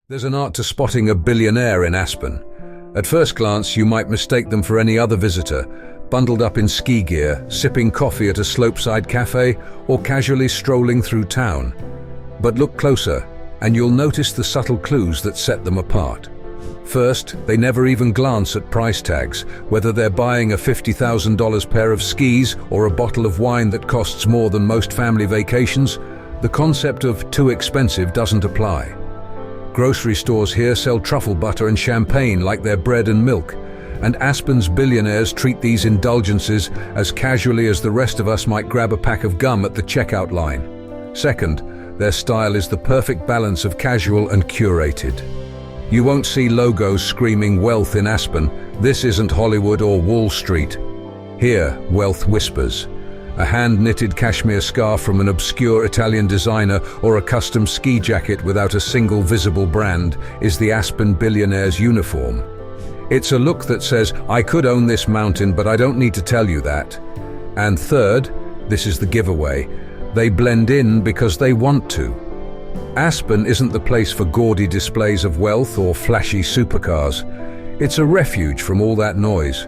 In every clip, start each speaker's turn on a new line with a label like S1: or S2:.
S1: There's an art to spotting a billionaire in Aspen. At first glance, you might mistake them for any other visitor, bundled up in ski gear, sipping coffee at a slopeside cafe, or casually strolling through town. But look closer, and you'll notice the subtle clues that set them apart. First, they never even glance at price tags, whether they're buying a $50,000 pair of skis or a bottle of wine that costs more than most family vacations. The concept of too expensive doesn't apply. Grocery stores here sell truffle butter and champagne like they're bread and milk, and Aspen's billionaires treat these indulgences as casually as the rest of us might grab a pack of gum at the checkout line. Second, their style is the perfect balance of casual and curated. You won't see logos screaming wealth in Aspen. This isn't Hollywood or Wall Street. Here, wealth whispers. A hand-knitted cashmere scarf from an obscure Italian designer or a custom ski jacket without a single visible brand is the Aspen Billionaire's uniform. It's a look that says, I could own this mountain, but I don't need to tell you that. And third, this is the giveaway, they blend in because they want to. Aspen isn't the place for gaudy displays of wealth or flashy supercars. It's a refuge from all that noise.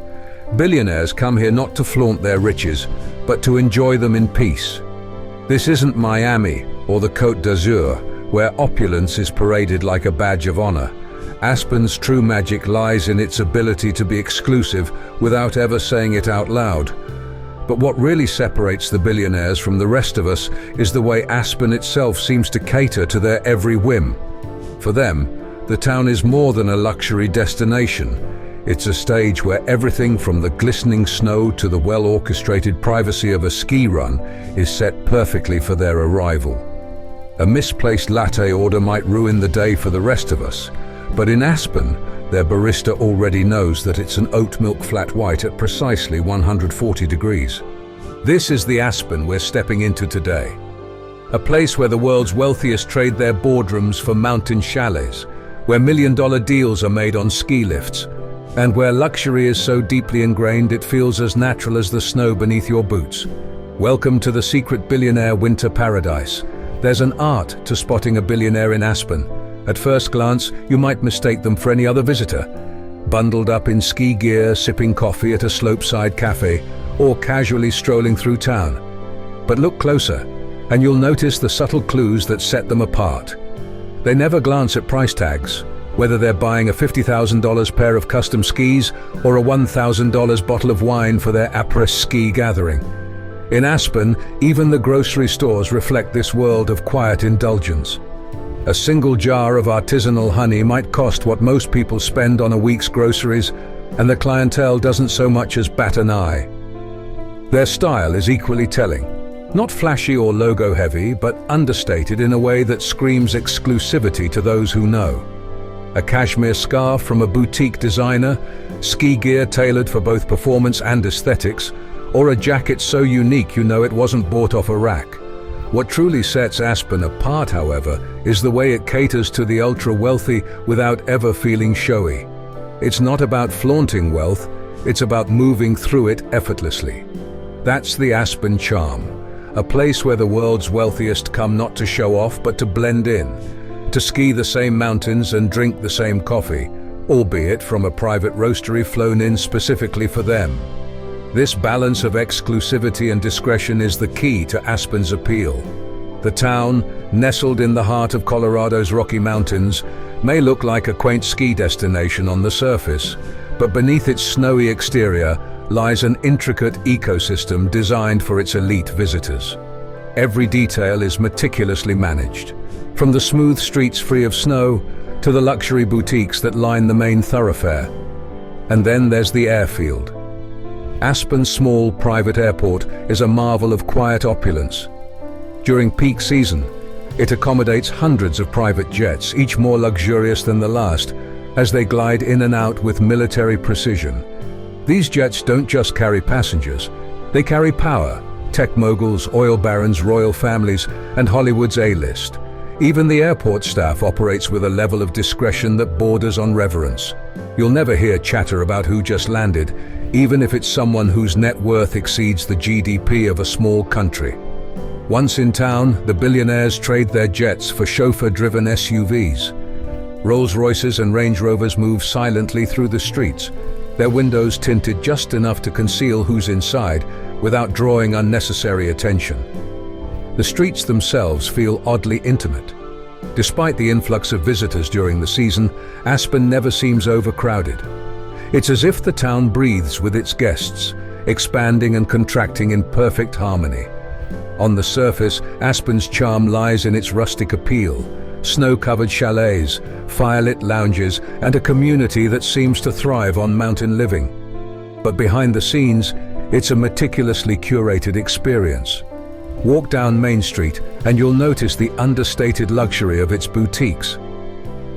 S1: Billionaires come here not to flaunt their riches, but to enjoy them in peace. This isn't Miami or the Côte d'Azur, where opulence is paraded like a badge of honor. Aspen's true magic lies in its ability to be exclusive without ever saying it out loud. But what really separates the billionaires from the rest of us is the way Aspen itself seems to cater to their every whim. For them, the town is more than a luxury destination. It's a stage where everything from the glistening snow to the well-orchestrated privacy of a ski run is set perfectly for their arrival. A misplaced latte order might ruin the day for the rest of us, but in Aspen, their barista already knows that it's an oat milk flat white at precisely 140 degrees. This is the Aspen we're stepping into today. A place where the world's wealthiest trade their boardrooms for mountain chalets, where million-dollar deals are made on ski lifts, and where luxury is so deeply ingrained it feels as natural as the snow beneath your boots. Welcome to the secret billionaire winter paradise. There's an art to spotting a billionaire in Aspen. At first glance, you might mistake them for any other visitor, bundled up in ski gear, sipping coffee at a slopeside cafe, or casually strolling through town. But look closer, and you'll notice the subtle clues that set them apart. They never glance at price tags, whether they're buying a $50,000 pair of custom skis or a $1,000 bottle of wine for their après-ski gathering. In Aspen, even the grocery stores reflect this world of quiet indulgence. A single jar of artisanal honey might cost what most people spend on a week's groceries, and the clientele doesn't so much as bat an eye. Their style is equally telling. Not flashy or logo-heavy, but understated in a way that screams exclusivity to those who know. A cashmere scarf from a boutique designer, ski gear tailored for both performance and aesthetics, or a jacket so unique you know it wasn't bought off a rack. What truly sets Aspen apart, however, is the way it caters to the ultra-wealthy without ever feeling showy. It's not about flaunting wealth, it's about moving through it effortlessly. That's the Aspen charm, a place where the world's wealthiest come not to show off but to blend in, to ski the same mountains and drink the same coffee, albeit from a private roastery flown in specifically for them. This balance of exclusivity and discretion is the key to Aspen's appeal. The town, nestled in the heart of Colorado's Rocky Mountains, may look like a quaint ski destination on the surface, but beneath its snowy exterior lies an intricate ecosystem designed for its elite visitors. Every detail is meticulously managed, from the smooth streets free of snow to the luxury boutiques that line the main thoroughfare. And then there's the airfield. Aspen's small private airport is a marvel of quiet opulence. During peak season, it accommodates hundreds of private jets, each more luxurious than the last, as they glide in and out with military precision. These jets don't just carry passengers, they carry power, tech moguls, oil barons, royal families, and Hollywood's A-list. Even the airport staff operates with a level of discretion that borders on reverence. You'll never hear chatter about who just landed, even if it's someone whose net worth exceeds the GDP of a small country. Once in town, the billionaires trade their jets for chauffeur-driven SUVs. Rolls-Royces and Range Rovers move silently through the streets, their windows tinted just enough to conceal who's inside without drawing unnecessary attention. The streets themselves feel oddly intimate. Despite the influx of visitors during the season, Aspen never seems overcrowded. It's as if the town breathes with its guests, expanding and contracting in perfect harmony. On the surface, Aspen's charm lies in its rustic appeal: snow-covered chalets, firelit lounges, and a community that seems to thrive on mountain living. But behind the scenes, it's a meticulously curated experience. Walk down Main Street and you'll notice the understated luxury of its boutiques.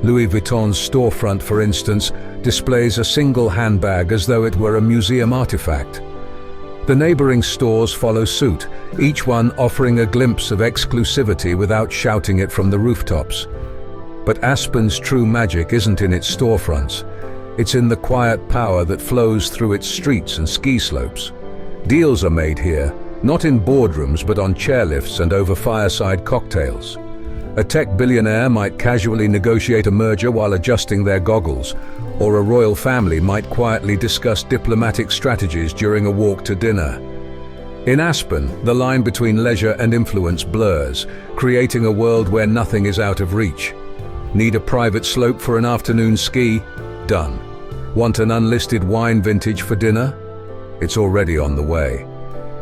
S1: Louis Vuitton's storefront, for instance, displays a single handbag as though it were a museum artifact. The neighboring stores follow suit, each one offering a glimpse of exclusivity without shouting it from the rooftops. But Aspen's true magic isn't in its storefronts. It's in the quiet power that flows through its streets and ski slopes. Deals are made here, not in boardrooms but on chairlifts and over fireside cocktails. A tech billionaire might casually negotiate a merger while adjusting their goggles, or a royal family might quietly discuss diplomatic strategies during a walk to dinner. In Aspen, the line between leisure and influence blurs, creating a world where nothing is out of reach. Need a private slope for an afternoon ski? Done. Want an unlisted wine vintage for dinner? It's already on the way.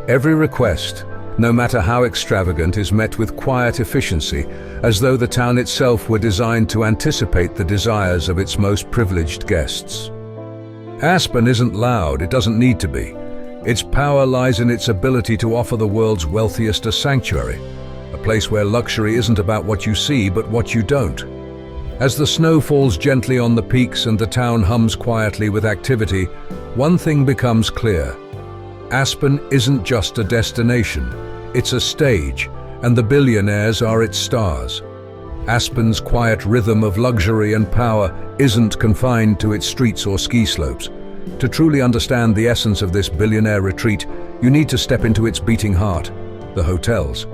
S1: Every request, no matter how extravagant, is met with quiet efficiency, as though the town itself were designed to anticipate the desires of its most privileged guests. Aspen isn't loud, it doesn't need to be. Its power lies in its ability to offer the world's wealthiest a sanctuary, a place where luxury isn't about what you see but what you don't. As the snow falls gently on the peaks and the town hums quietly with activity, one thing becomes clear. Aspen isn't just a destination, it's a stage, and the billionaires are its stars. Aspen's quiet rhythm of luxury and power isn't confined to its streets or ski slopes. To truly understand the essence of this billionaire retreat, you need to step into its beating heart, the hotels.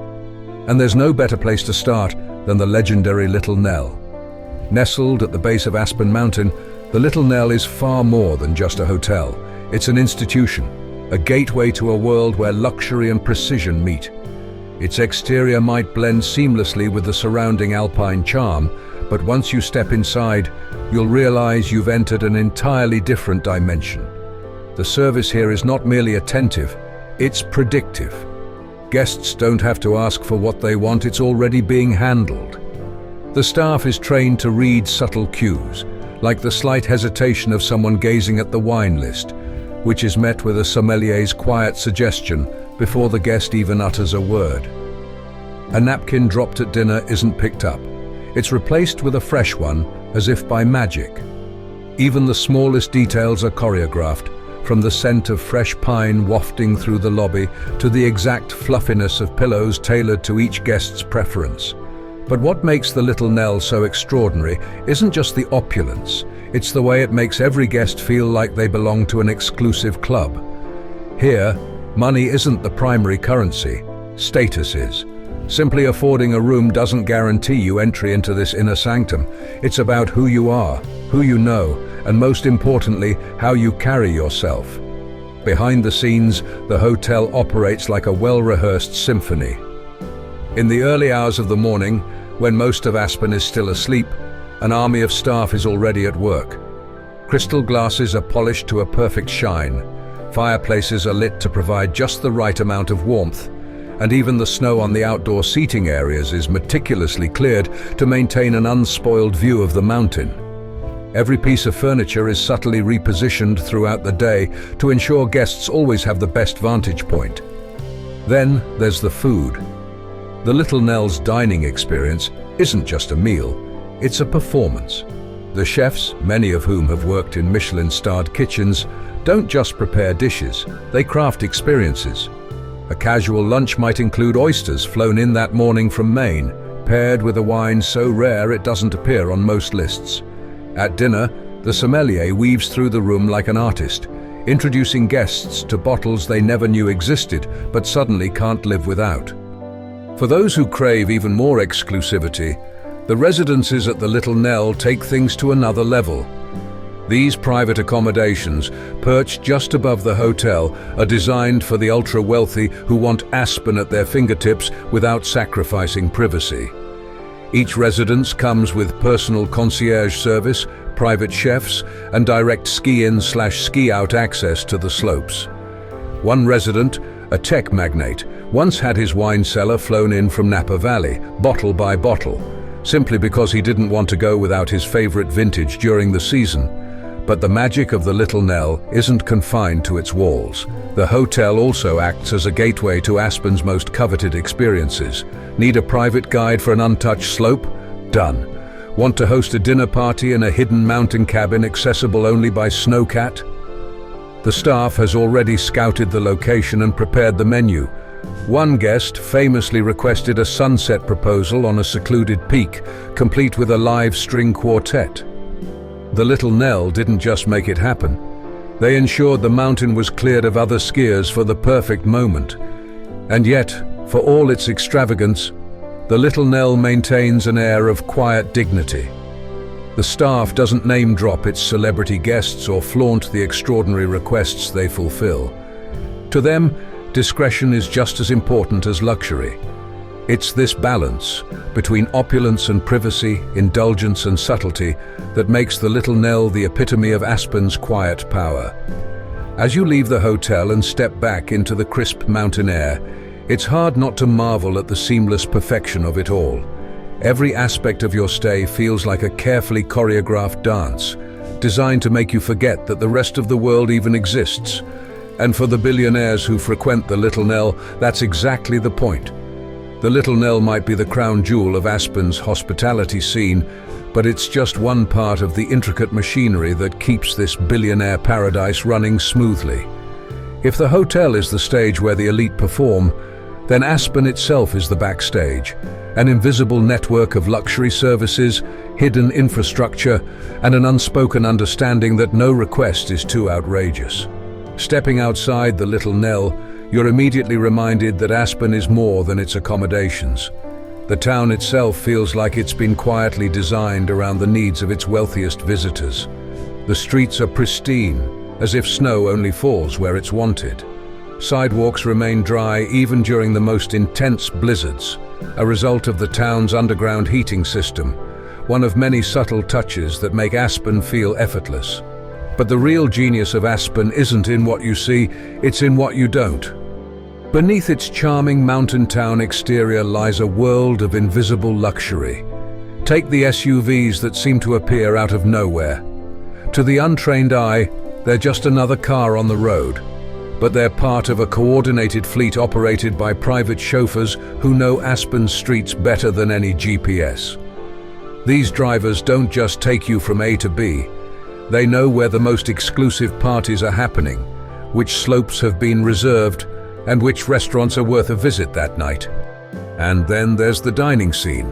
S1: And there's no better place to start than the legendary Little Nell. Nestled at the base of Aspen Mountain, the Little Nell is far more than just a hotel. It's an institution, a gateway to a world where luxury and precision meet. Its exterior might blend seamlessly with the surrounding alpine charm, but once you step inside, you'll realize you've entered an entirely different dimension. The service here is not merely attentive, it's predictive. Guests don't have to ask for what they want, it's already being handled. The staff is trained to read subtle cues, like the slight hesitation of someone gazing at the wine list, which is met with a sommelier's quiet suggestion before the guest even utters a word. A napkin dropped at dinner isn't picked up. It's replaced with a fresh one, as if by magic. Even the smallest details are choreographed, from the scent of fresh pine wafting through the lobby to the exact fluffiness of pillows tailored to each guest's preference. But what makes the Little Nell so extraordinary isn't just the opulence, it's the way it makes every guest feel like they belong to an exclusive club. Here, money isn't the primary currency, status is. Simply affording a room doesn't guarantee you entry into this inner sanctum. It's about who you are, who you know, and most importantly, how you carry yourself. Behind the scenes, the hotel operates like a well-rehearsed symphony. In the early hours of the morning, when most of Aspen is still asleep, an army of staff is already at work. Crystal glasses are polished to a perfect shine, fireplaces are lit to provide just the right amount of warmth, and even the snow on the outdoor seating areas is meticulously cleared to maintain an unspoiled view of the mountain. Every piece of furniture is subtly repositioned throughout the day to ensure guests always have the best vantage point. Then there's the food. The Little Nell's dining experience isn't just a meal, it's a performance. The chefs, many of whom have worked in Michelin-starred kitchens, don't just prepare dishes, they craft experiences. A casual lunch might include oysters flown in that morning from Maine, paired with a wine so rare it doesn't appear on most lists. At dinner, the sommelier weaves through the room like an artist, introducing guests to bottles they never knew existed but suddenly can't live without. For those who crave even more exclusivity, The residences at the Little Nell take things to another level. These private accommodations, perched just above the hotel, are designed for the ultra-wealthy who want Aspen at their fingertips without sacrificing privacy. Each residence comes with personal concierge service, private chefs, and direct ski-in/ski-out access to the slopes. One resident, a tech magnate, once had his wine cellar flown in from Napa Valley, bottle by bottle, simply because he didn't want to go without his favorite vintage during the season. But the magic of the Little Nell isn't confined to its walls. The hotel also acts as a gateway to Aspen's most coveted experiences. Need a private guide for an untouched slope? Done. Want to host a dinner party in a hidden mountain cabin accessible only by snowcat? The staff has already scouted the location and prepared the menu. One guest famously requested a sunset proposal on a secluded peak, complete with a live string quartet. The Little Nell didn't just make it happen. They ensured the mountain was cleared of other skiers for the perfect moment. And yet, for all its extravagance, the Little Nell maintains an air of quiet dignity. The staff doesn't name-drop its celebrity guests or flaunt the extraordinary requests they fulfill. To them, discretion is just as important as luxury. It's this balance between opulence and privacy, indulgence and subtlety, that makes the Little Nell the epitome of Aspen's quiet power. As you leave the hotel and step back into the crisp mountain air, it's hard not to marvel at the seamless perfection of it all. Every aspect of your stay feels like a carefully choreographed dance, designed to make you forget that the rest of the world even exists. And for the billionaires who frequent the Little Nell, that's exactly the point. The Little Nell might be the crown jewel of Aspen's hospitality scene, but it's just one part of the intricate machinery that keeps this billionaire paradise running smoothly. If the hotel is the stage where the elite perform, then Aspen itself is the backstage, an invisible network of luxury services, hidden infrastructure, and an unspoken understanding that no request is too outrageous. Stepping outside the Little Nell, you're immediately reminded that Aspen is more than its accommodations. The town itself feels like it's been quietly designed around the needs of its wealthiest visitors. The streets are pristine, as if snow only falls where it's wanted. Sidewalks remain dry even during the most intense blizzards, a result of the town's underground heating system, one of many subtle touches that make Aspen feel effortless. But the real genius of Aspen isn't in what you see, it's in what you don't. Beneath its charming mountain town exterior lies a world of invisible luxury. Take the SUVs that seem to appear out of nowhere. To the untrained eye, they're just another car on the road, but they're part of a coordinated fleet operated by private chauffeurs who know Aspen's streets better than any GPS. These drivers don't just take you from A to B. They know where the most exclusive parties are happening, which slopes have been reserved, and which restaurants are worth a visit that night. And then there's the dining scene.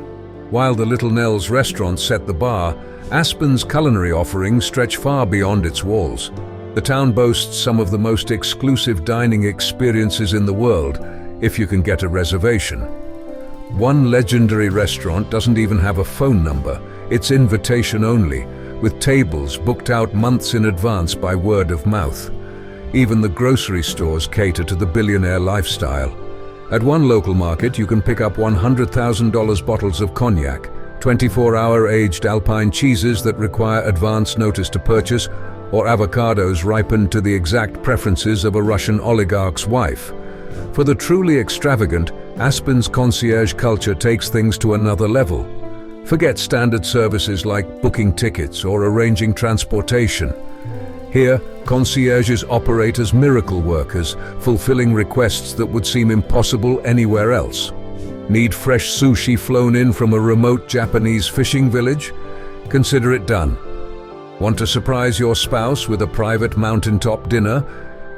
S1: While the Little Nell's restaurants set the bar, Aspen's culinary offerings stretch far beyond its walls. The town boasts some of the most exclusive dining experiences in the world, if you can get a reservation. One legendary restaurant doesn't even have a phone number, it's invitation only, with tables booked out months in advance by word of mouth. Even the grocery stores cater to the billionaire lifestyle. At one local market, you can pick up $100,000 bottles of cognac, 24-hour aged alpine cheeses that require advance notice to purchase, or avocados ripened to the exact preferences of a Russian oligarch's wife. For the truly extravagant, Aspen's concierge culture takes things to another level. Forget standard services like booking tickets or arranging transportation. Here, concierges operate as miracle workers, fulfilling requests that would seem impossible anywhere else. Need fresh sushi flown in from a remote Japanese fishing village? Consider it done. Want to surprise your spouse with a private mountaintop dinner?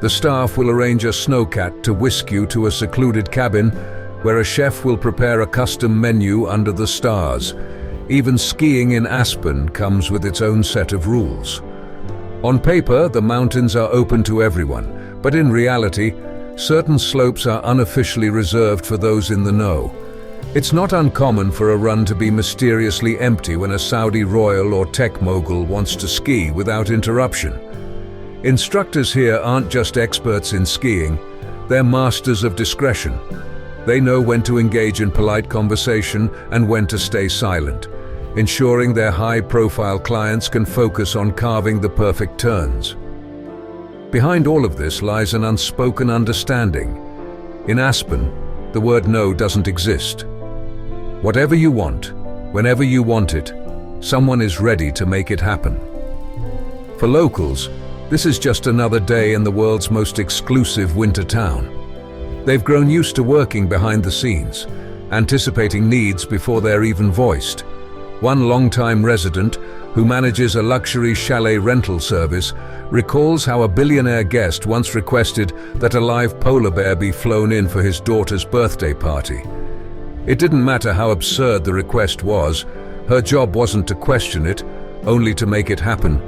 S1: The staff will arrange a snowcat to whisk you to a secluded cabin where a chef will prepare a custom menu under the stars. Even skiing in Aspen comes with its own set of rules. On paper, the mountains are open to everyone, but in reality, certain slopes are unofficially reserved for those in the know. It's not uncommon for a run to be mysteriously empty when a Saudi royal or tech mogul wants to ski without interruption. Instructors here aren't just experts in skiing, they're masters of discretion. They know when to engage in polite conversation and when to stay silent, ensuring their high-profile clients can focus on carving the perfect turns. Behind all of this lies an unspoken understanding. In Aspen, the word no doesn't exist. Whatever you want, whenever you want it, someone is ready to make it happen. For locals, this is just another day in the world's most exclusive winter town. They've grown used to working behind the scenes, anticipating needs before they're even voiced. One longtime resident, who manages a luxury chalet rental service, recalls how a billionaire guest once requested that a live polar bear be flown in for his daughter's birthday party. It didn't matter how absurd the request was, her job wasn't to question it, only to make it happen.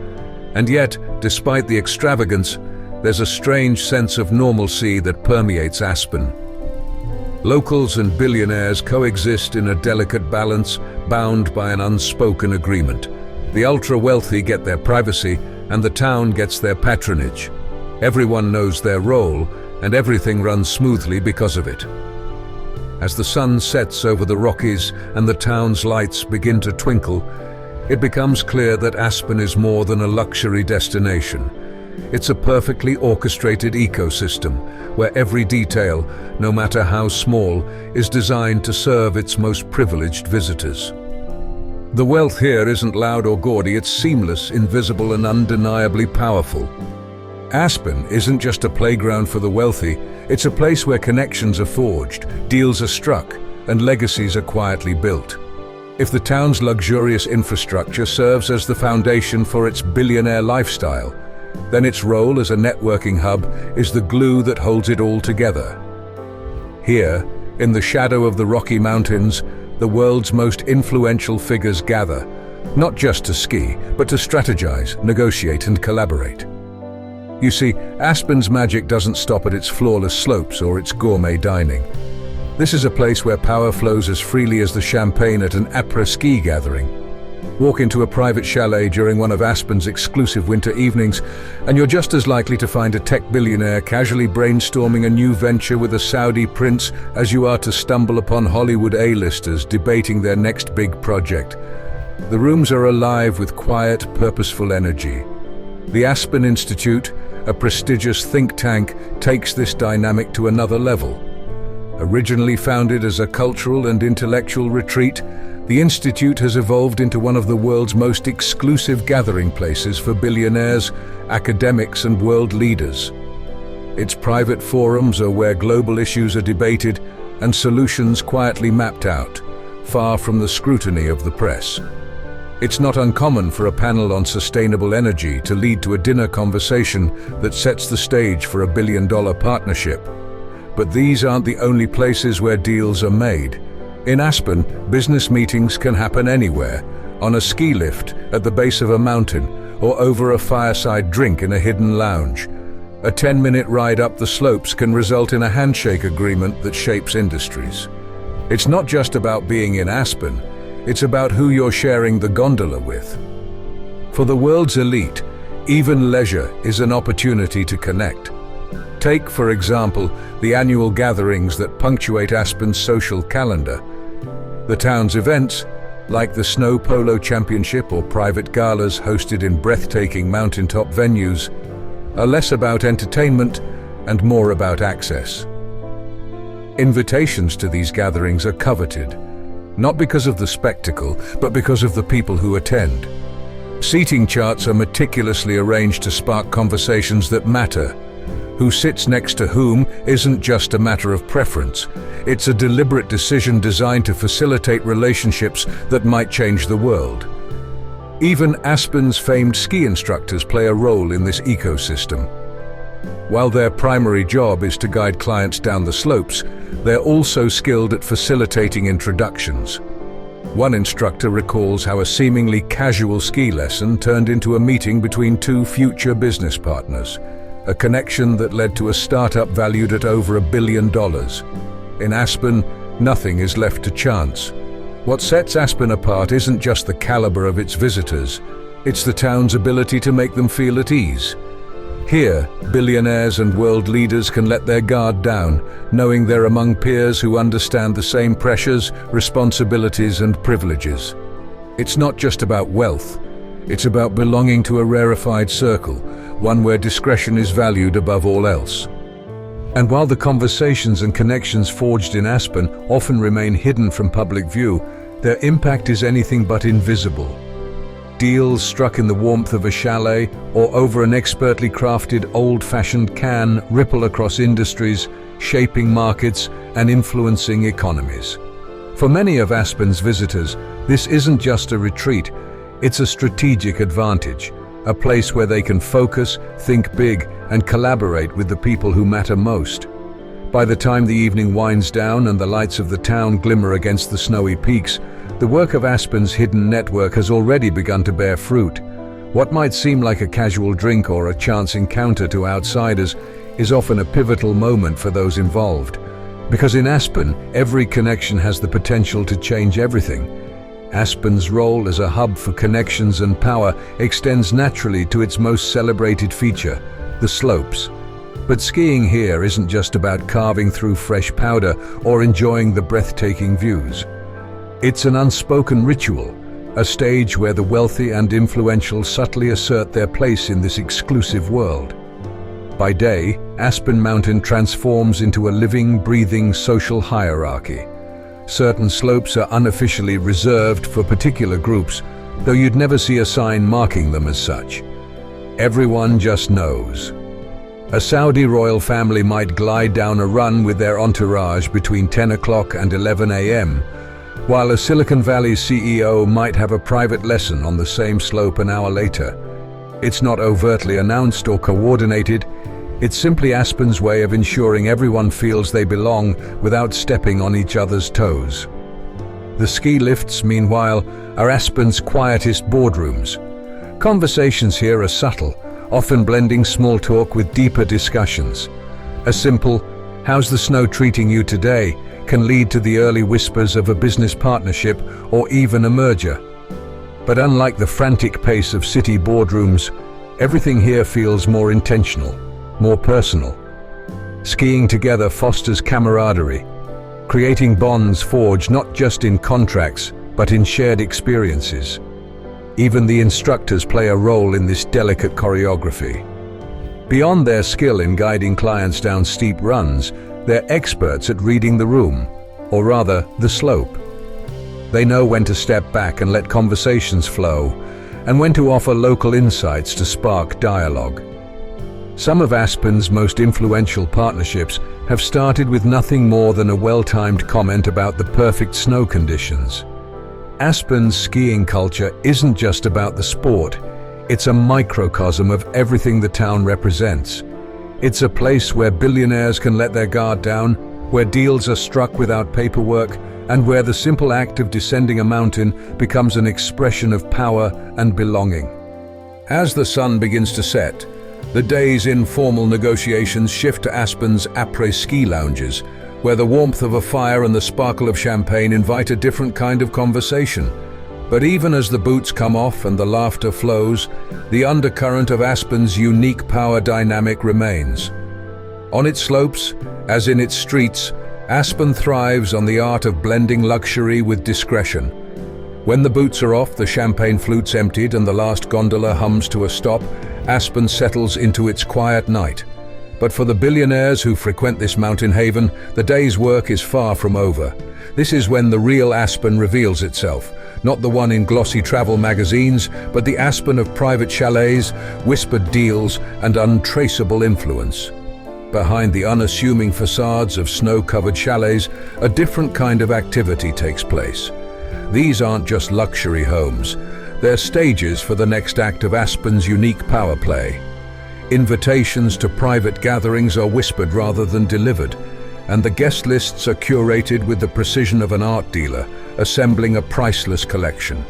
S1: And yet, despite the extravagance, there's a strange sense of normalcy that permeates Aspen. Locals and billionaires coexist in a delicate balance, bound by an unspoken agreement. The ultra-wealthy get their privacy, and the town gets their patronage. Everyone knows their role, and everything runs smoothly because of it. As the sun sets over the Rockies and the town's lights begin to twinkle, it becomes clear that Aspen is more than a luxury destination. It's a perfectly orchestrated ecosystem, where every detail, no matter how small, is designed to serve its most privileged visitors. The wealth here isn't loud or gaudy, it's seamless, invisible, and undeniably powerful. Aspen isn't just a playground for the wealthy, it's a place where connections are forged, deals are struck, and legacies are quietly built. If the town's luxurious infrastructure serves as the foundation for its billionaire lifestyle, then its role as a networking hub is the glue that holds it all together. Here, in the shadow of the Rocky Mountains, the world's most influential figures gather, not just to ski, but to strategize, negotiate, and collaborate. You see, Aspen's magic doesn't stop at its flawless slopes or its gourmet dining. This is a place where power flows as freely as the champagne at an après-ski gathering. Walk into a private chalet during one of Aspen's exclusive winter evenings, and you're just as likely to find a tech billionaire casually brainstorming a new venture with a Saudi prince as you are to stumble upon Hollywood A-listers debating their next big project. The rooms are alive with quiet, purposeful energy. The Aspen Institute, a prestigious think tank, takes this dynamic to another level. Originally founded as a cultural and intellectual retreat, the Institute has evolved into one of the world's most exclusive gathering places for billionaires, academics, and world leaders. Its private forums are where global issues are debated and solutions quietly mapped out, far from the scrutiny of the press. It's not uncommon for a panel on sustainable energy to lead to a dinner conversation that sets the stage for a billion-dollar partnership. But these aren't the only places where deals are made. In Aspen, business meetings can happen anywhere, on a ski lift, at the base of a mountain, or over a fireside drink in a hidden lounge. A 10-minute ride up the slopes can result in a handshake agreement that shapes industries. It's not just about being in Aspen, it's about who you're sharing the gondola with. For the world's elite, even leisure is an opportunity to connect. Take, for example, the annual gatherings that punctuate Aspen's social calendar. The town's events, like the Snow Polo Championship or private galas hosted in breathtaking mountaintop venues, are less about entertainment and more about access. Invitations to these gatherings are coveted, not because of the spectacle, but because of the people who attend. Seating charts are meticulously arranged to spark conversations that matter. Who sits next to whom isn't just a matter of preference. It's a deliberate decision designed to facilitate relationships that might change the world. Even Aspen's famed ski instructors play a role in this ecosystem. While their primary job is to guide clients down the slopes, they're also skilled at facilitating introductions. One instructor recalls how a seemingly casual ski lesson turned into a meeting between two future business partners, a connection that led to a startup valued at over $1 billion. In Aspen, Nothing is left to chance. What sets Aspen apart isn't just the caliber of its visitors, it's the town's ability to make them feel at ease. Here, billionaires and world leaders can let their guard down, knowing they're among peers who understand the same pressures, responsibilities, and privileges. It's not just about wealth, it's about belonging to a rarefied circle, one where discretion is valued above all else. And while the conversations and connections forged in Aspen often remain hidden from public view, their impact is anything but invisible. Deals struck in the warmth of a chalet or over an expertly crafted old-fashioned can ripple across industries, shaping markets and influencing economies. For many of Aspen's visitors, this isn't just a retreat, it's a strategic advantage, a place where they can focus, think big, and collaborate with the people who matter most. By the time the evening winds down and the lights of the town glimmer against the snowy peaks, the work of Aspen's hidden network has already begun to bear fruit. What might seem like a casual drink or a chance encounter to outsiders is often a pivotal moment for those involved. Because in Aspen, every connection has the potential to change everything. Aspen's role as a hub for connections and power extends naturally to its most celebrated feature, the slopes. But skiing here isn't just about carving through fresh powder or enjoying the breathtaking views. It's an unspoken ritual, a stage where the wealthy and influential subtly assert their place in this exclusive world. By day, Aspen Mountain transforms into a living, breathing social hierarchy. Certain slopes are unofficially reserved for particular groups, though you'd never see a sign marking them as such. Everyone just knows. A Saudi royal family might glide down a run with their entourage between 10 o'clock and 11 a.m., while a Silicon Valley CEO might have a private lesson on the same slope an hour later. It's not overtly announced or coordinated, it's simply Aspen's way of ensuring everyone feels they belong without stepping on each other's toes. The ski lifts, meanwhile, are Aspen's quietest boardrooms. Conversations here are subtle, often blending small talk with deeper discussions. A simple, "How's the snow treating you today?" can lead to the early whispers of a business partnership or even a merger. But unlike the frantic pace of city boardrooms, everything here feels more intentional, more personal. Skiing together fosters camaraderie, creating bonds forged not just in contracts, but in shared experiences. Even the instructors play a role in this delicate choreography. Beyond their skill in guiding clients down steep runs, they're experts at reading the room, or rather, the slope. They know when to step back and let conversations flow, and when to offer local insights to spark dialogue. Some of Aspen's most influential partnerships have started with nothing more than a well-timed comment about the perfect snow conditions. Aspen's skiing culture isn't just about the sport, it's a microcosm of everything the town represents. It's a place where billionaires can let their guard down, where deals are struck without paperwork, and where the simple act of descending a mountain becomes an expression of power and belonging. As the sun begins to set, the day's informal negotiations shift to Aspen's après-ski lounges, where the warmth of a fire and the sparkle of champagne invite a different kind of conversation. But even as the boots come off and the laughter flows, the undercurrent of Aspen's unique power dynamic remains. On its slopes, as in its streets, Aspen thrives on the art of blending luxury with discretion. When the boots are off, the champagne flute's emptied and the last gondola hums to a stop, Aspen settles into its quiet night. But for the billionaires who frequent this mountain haven, the day's work is far from over. This is when the real Aspen reveals itself. Not the one in glossy travel magazines, but the Aspen of private chalets, whispered deals, and untraceable influence. Behind the unassuming facades of snow-covered chalets, a different kind of activity takes place. These aren't just luxury homes. They're stages for the next act of Aspen's unique power play. Invitations to private gatherings are whispered rather than delivered, and the guest lists are curated with the precision of an art dealer, assembling a priceless collection.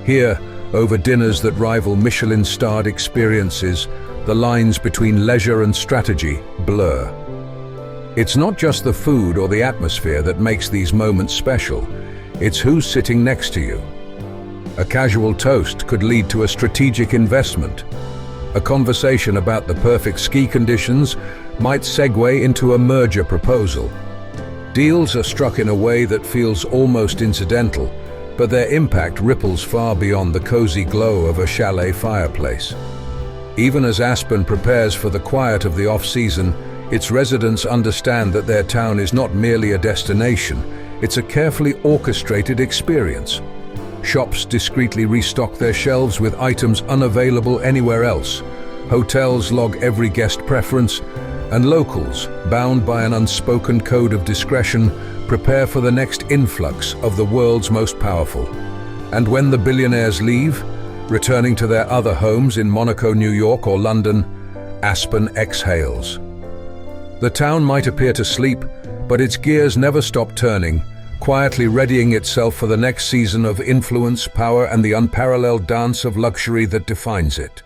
S1: Here, over dinners that rival Michelin-starred experiences, the lines between leisure and strategy blur. It's not just the food or the atmosphere that makes these moments special, it's who's sitting next to you. A casual toast could lead to a strategic investment. A conversation about the perfect ski conditions might segue into a merger proposal. Deals are struck in a way that feels almost incidental, but their impact ripples far beyond the cozy glow of a chalet fireplace. Even as Aspen prepares for the quiet of the off-season, its residents understand that their town is not merely a destination, it's a carefully orchestrated experience. Shops discreetly restock their shelves with items unavailable anywhere else. Hotels log every guest preference, and locals, bound by an unspoken code of discretion, prepare for the next influx of the world's most powerful. And when the billionaires leave, returning to their other homes in Monaco, New York, or London, Aspen exhales. The town might appear to sleep, but its gears never stop turning, quietly readying itself for the next season of influence, power, and the unparalleled dance of luxury that defines it.